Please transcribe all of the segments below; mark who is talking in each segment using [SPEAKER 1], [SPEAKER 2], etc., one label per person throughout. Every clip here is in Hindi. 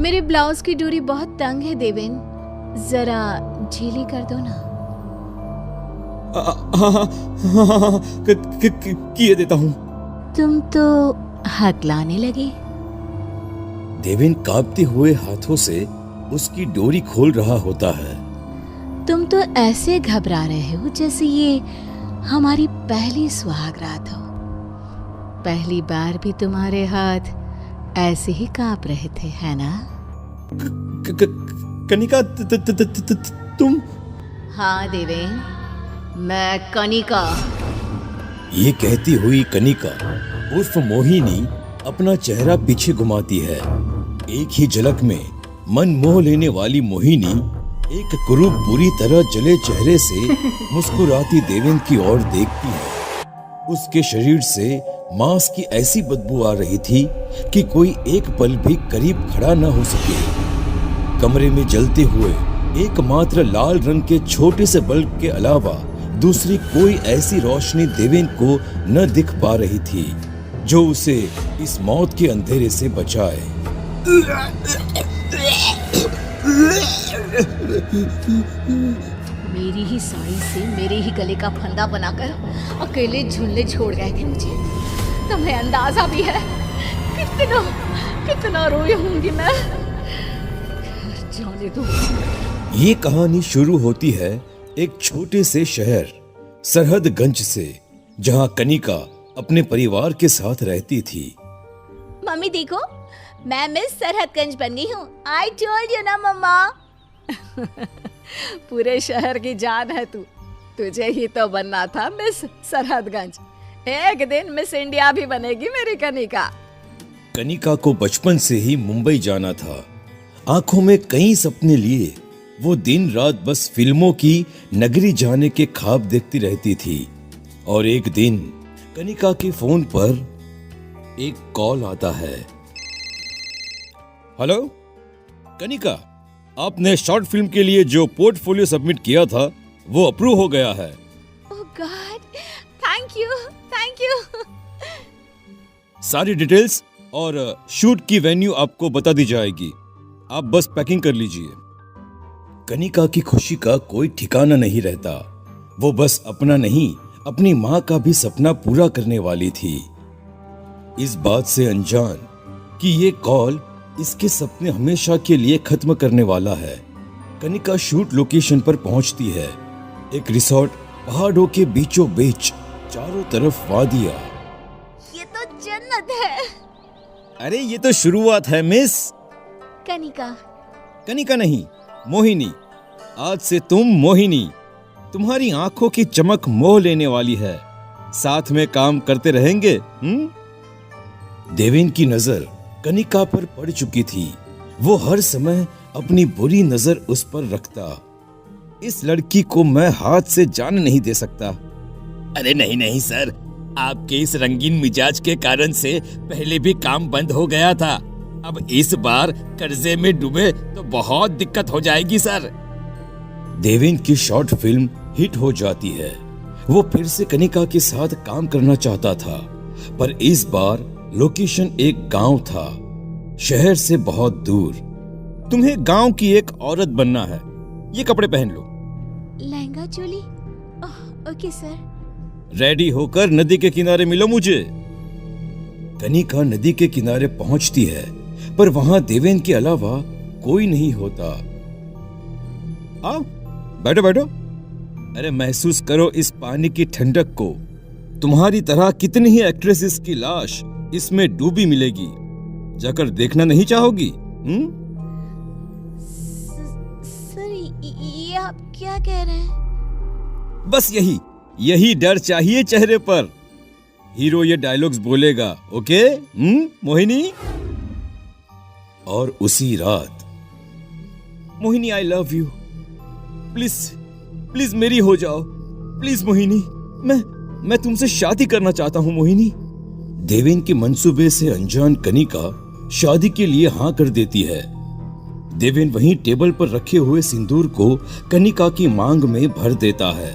[SPEAKER 1] मेरे ब्लाउज की डोरी बहुत तंग है देवेन, जरा ढीली कर दो ना।
[SPEAKER 2] हाँ, किए देता हूँ।
[SPEAKER 1] तुम तो हकलाने लगे।
[SPEAKER 2] देवेन कांपते हुए हाथों से उसकी डोरी खोल रहा होता है।
[SPEAKER 1] तुम तो ऐसे घबरा रहे हो जैसे ये हमारी पहली सुहागरात हो। पहली बार भी तुम्हारे हाथ ऐसे ही कांप रहे थे, है ना?
[SPEAKER 2] कनिका, तुम?
[SPEAKER 1] हाँ देवेन, मैं कनिका।
[SPEAKER 2] ये कहती हुई कनिका उर्फ मोहिनी अपना चेहरा पीछे घुमाती है। एक ही झलक में मन मोह लेने वाली मोहिनी एक कुरूप बुरी तरह जले चेहरे से मुस्कुराती देवेन की ओर देखती है। उसके शरीर से मांस की ऐसी बदबू आ रही थी कि कोई एक पल भी करीब खड़ा न हो सके। कमरे में जलते हुए एकमात्र लाल रंग के छोटे से बल्ब के अलावा दूसरी कोई ऐसी रोशनी देवेन को न दिख पा रही थी जो उसे इस मौत के अंधेरे से बचाए।
[SPEAKER 1] मेरी ही साड़ी से मेरे ही गले का फंदा बनाकर अकेले झूलने छोड़ गए थे मुझे। तुम्हें अंदाजा भी है कितना कितना रोई होंगी मैं। जाने दो।
[SPEAKER 2] ये कहानी शुरू होती है एक छोटे से शहर सरहदगंज से, जहां कनिका अपने परिवार के साथ रहती थी।
[SPEAKER 1] मम्मी देखो, मैं मिस सरहदगंज बन गई हूँ। आई टोल्ड यू ना मम्मा। पूरे शहर की जान है तू। तुझे ही तो बनना था मिस सरहदगंज। एक दिन मिस इंडिया भी बनेगी मेरी कनिका।
[SPEAKER 2] कनिका को बचपन से ही मुंबई जाना था। आंखों में कई सपने लिए वो दिन रात बस फिल्मों की नगरी जाने के ख्वाब देखती रहती थी। और एक दिन कनिका के फोन पर एक कॉल आता है। हेलो कनिका, आपने शॉर्ट फिल्म के लिए जो पोर्टफोलियो सबमिट किया था वो अप्रूव हो गया है।
[SPEAKER 1] Oh god, thank you thank you.
[SPEAKER 2] सारी डिटेल्स और शूट की वेन्यू आपको बता दी जाएगी। आप बस पैकिंग कर लीजिए। कनिका की खुशी का कोई ठिकाना नहीं रहता। वो बस अपना नहीं, अपनी माँ का भी सपना पूरा करने वाली थी। इस बात से अनजान कि ये कॉल इसके सपने हमेशा के लिए खत्म करने वाला है, कनिका शूट लोकेशन पर पहुंचती है। एक रिसोर्ट पहाड़ों के बीचों बीच, चारों तरफ वादियां।
[SPEAKER 1] ये तो जन्नत है।
[SPEAKER 2] अरे ये तो शुरुआत है मिस।
[SPEAKER 1] कनिका।
[SPEAKER 2] कनिका नहीं, मोहिनी। आज से तुम मोहिनी। तुम्हारी आंखों की चमक मोह लेने वाली है। साथ में काम करते रहेंगे। देवेन की नजर कनिका पर पड़ चुकी थी। वो हर समय अपनी बुरी नजर उस पर रखता। इस लड़की को मैं हाथ से जाने नहीं दे सकता।
[SPEAKER 3] अरे नहीं नहीं सर, आपके इस रंगीन मिजाज के कारण से पहले भी काम बंद हो गया था। अब इस बार कर्जे में डूबे तो बहुत दिक्कत हो जाएगी सर।
[SPEAKER 2] देवेन की शॉर्ट फिल्म हिट हो जाती है। वो फिर से कनिका के साथ काम करना चाहता था, पर इस बार लोकेशन एक गांव था, शहर से बहुत दूर। तुम्हें गांव की एक औरत बनना है। ये कपड़े पहन लो।
[SPEAKER 1] Lehenga choli. Okay sir.
[SPEAKER 2] Ready होकर नदी के किनारे मिलो मुझे। कनिका नदी के किनारे पहुंचती है, पर वहां देवेन के अलावा कोई नहीं होता। आओ बैठो बैठो। अरे महसूस करो इस पानी की ठंडक को। तुम्हारी तरह कितनी ही एक्ट्रेसेस की लाश इसमें डूबी मिलेगी। जाकर देखना नहीं चाहोगी?
[SPEAKER 1] सर ये आप क्या कह रहे हैं?
[SPEAKER 2] बस यही डर चाहिए चेहरे पर। हीरो ये डायलॉग्स बोलेगा, ओके मोहिनी? और उसी रात, Mohini I love you, please please मेरी हो जाओ, प्लीज मोहिनी, मैं तुमसे शादी करना चाहता हूं मोहिनी। देवेन के मंसूबे से अनजान कनिका शादी के लिए हाँ कर देती है। देवेन वहीं टेबल पर रखे हुए सिंदूर को कनिका की मांग में भर देता है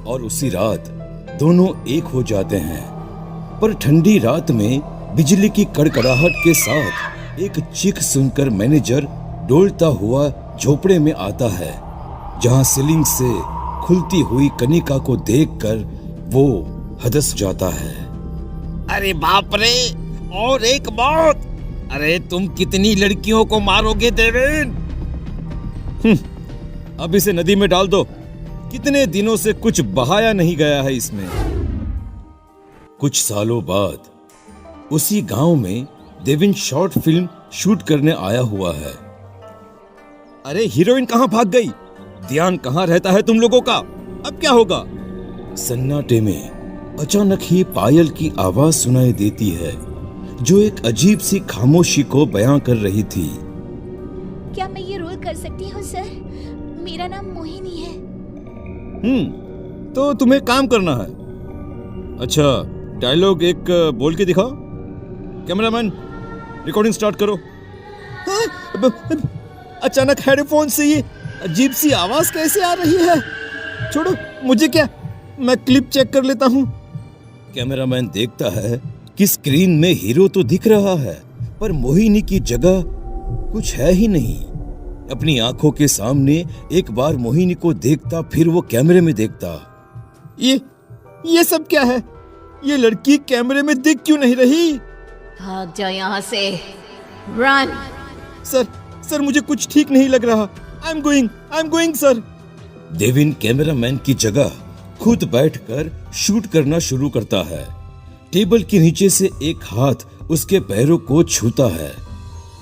[SPEAKER 2] और उसी रात दोनों एक हो जाते हैं। पर ठंडी रात में बिजली की कड़कड़ाहट के साथ एक चीख सुनकर मैनेजर डोलता हुआ झोपड़े में आता है, जहां सीलिंग से खुलती हुई कनिका को देखकर वो हदस जाता है।
[SPEAKER 3] अरे बाप रे, और एक मौत! अरे तुम कितनी लड़कियों को मारोगे देवेन?
[SPEAKER 2] अब इसे नदी में डाल दो। कितने दिनों से कुछ बहाया नहीं गया है इसमें। कुछ सालों बाद उसी गांव में देवेन शॉर्ट फिल्म शूट करने आया हुआ है। अरे हीरोइन कहां भाग गई? ध्यान कहां रहता है तुम लोगों का? अब क्या होगा? सन्नाटे में अचानक ही पायल की आवाज सुनाई देती है, जो एक अजीब सी खामोशी को बयां कर रही थी।
[SPEAKER 1] क्या मैं ये रोल कर सकती हूँ सर? मेरा नाम मोहिनी है।
[SPEAKER 2] तो तुम्हें काम करना है। अच्छा, डायलॉग एक बोल के दिखाओ। कैमरामैन, रिकॉर्डिंग स्टार्ट करो। अचानक हेडफोन से ये अजीब सी आवाज कैसे आ रही है? छोड़ो, मुझे क्या, मैं क्लिप चेक कर लेता हूँ। कैमरामैन देखता है कि स्क्रीन में हीरो तो दिख रहा है, पर मोहिनी की जगह कुछ है ही नहीं। अपनी आंखों के सामने एक बार मोहिनी को देखता, फिर वो कैमरे में देखता। ये सब क्या है? ये लड़की कैमरे में दिख क्यों नहीं रही?
[SPEAKER 1] भाग जाओ यहाँ से। रन।
[SPEAKER 2] सर मुझे कुछ ठीक नहीं लग रहा। I am going sir. Deven cameraman की जगह खुद बैठकर शूट करना शुरू करता है। टेबल के नीचे से एक हाथ उसके पैरों को छूता है।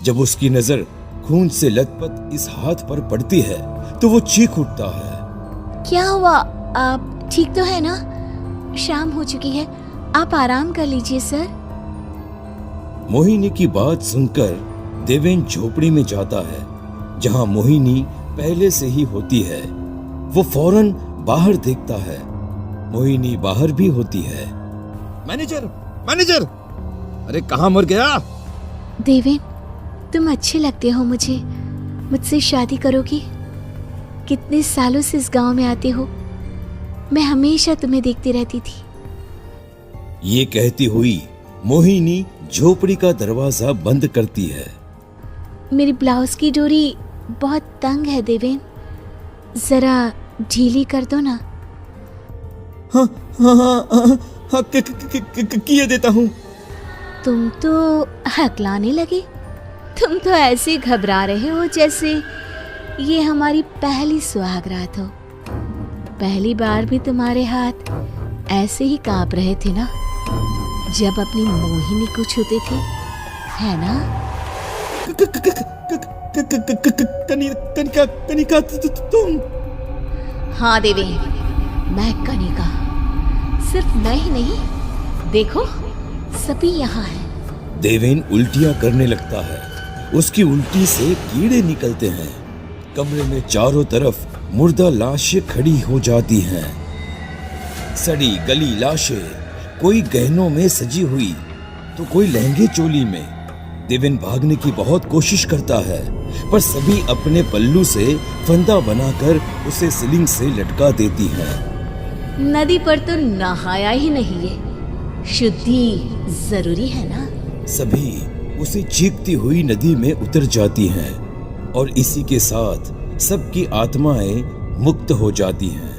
[SPEAKER 2] जब उसकी नजर खून से लथपथ इस हाथ पर पड़ती है तो वो चीख उठता है।
[SPEAKER 1] क्या हुआ? आप ठीक तो है ना? शाम हो चुकी है, आप आराम कर लीजिए सर।
[SPEAKER 2] मोहिनी की बात सुनकर देवेन झोपड़ी में जाता है, जहां मोहिनी पहले से ही होती है। वो फौरन बाहर देखता है। मोहिनी बाहर भी होती है। मैनेजर, अरे कहां मर गया?
[SPEAKER 1] देवेन, तुम अच्छे लगते हो मुझे। मुझसे शादी करोगी? कितने सालों से इस गांव में आते हो, मैं हमेशा तुम्हें देखती रहती थी।
[SPEAKER 2] ये कहती हुई मोहिनी झोपड़ी का दरवाजा बंद करती है।
[SPEAKER 1] मेरी ब्लाउज की डोरी बहुत तंग है देवेन, जरा ढीली कर दो ना।
[SPEAKER 2] हाँ, किए देता हूँ।
[SPEAKER 1] तुम तो हकलाने लगे। तुम तो ऐसे घबरा रहे हो जैसे ये हमारी पहली सुहागरात हो। पहली बार भी तुम्हारे हाथ ऐसे ही कांप रहे थे ना, जब अपनी मोहिनी को छूते थे, है ना?
[SPEAKER 2] कनिका तुम?
[SPEAKER 1] हाँ देवेन, मैं कनिका। सिर्फ मैं ही नहीं, देखो सभी यहाँ है।
[SPEAKER 2] देवेन उल्टियां करने लगता है। उसकी उल्टी से कीड़े निकलते हैं। कमरे में चारों तरफ मुर्दा लाशें खड़ी हो जाती हैं। सड़ी गली लाशें, कोई गहनों में सजी हुई तो कोई लहंगे चोली में। देवेन भागने की बहुत कोशिश करता है, पर सभी अपने पल्लू से फंदा बनाकर उसे सीलिंग से लटका देती हैं।
[SPEAKER 1] नदी पर तो नहाया ही नहीं है, शुद्धि जरूरी है ना?
[SPEAKER 2] सभी उसे चीखती हुई नदी में उतर जाती हैं और इसी के साथ सबकी आत्माएं मुक्त हो जाती हैं।